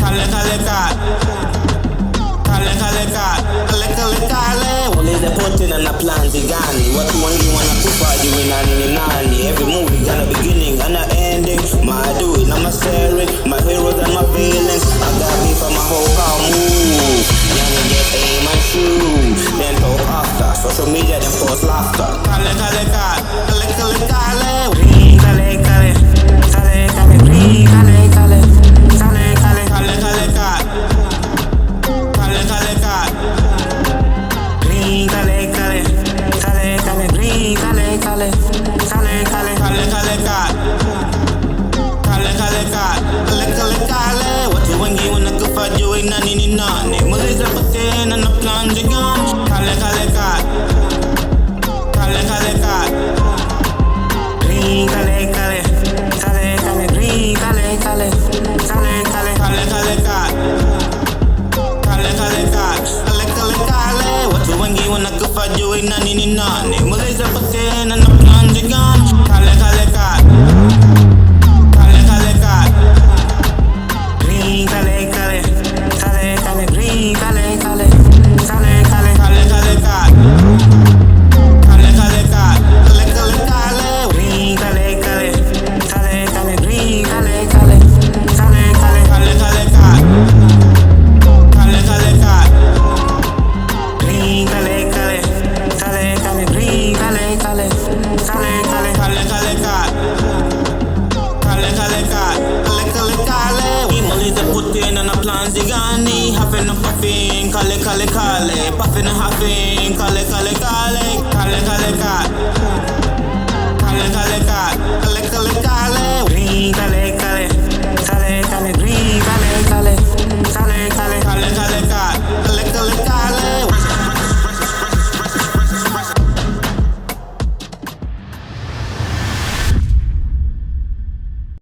Kale kale kale kale kale kale kale. Ulize Putin and the plans gani. Watu wengi wanakufa juu nani nani. Every movie got a beginning and an ending. My do it, I'm a staring. My heroes and my villains. I got me for my whole power move. Young get aim and shoot. Then talk after. Social media then post laughter. Kale kale kale kale kale. Green kale kale kale kale green kale kale kale kale kale kale kale. Kale kale kale green kale kale kale kale green kale kale kale kale kale kale kale kale kale kale kale. Watu wengi wanakufa juu na nini nani. Mwezi zapotena na plan gani. Kale kale kale kale kale kale green kale kale kale kale green kale kale kale kale kale kale kale kale kale kale kale. Watu wengi wanakufa juu na nini nani. Mwezi zapotena na plan gani. Kale kale kale kale kale kale green kale kale kale kale green kale kale kale kale kale kale kale kale kale kale kale kale green kale kale kale kale green kale kale kale kale kale kale kale kale kale green kale kale kale kale green kale kale kale kale kale kale kale kale kale kale. Imaliza Putin and the plans gani. Having a puffin kale kale kale. Puffin and huffing kale kale kale.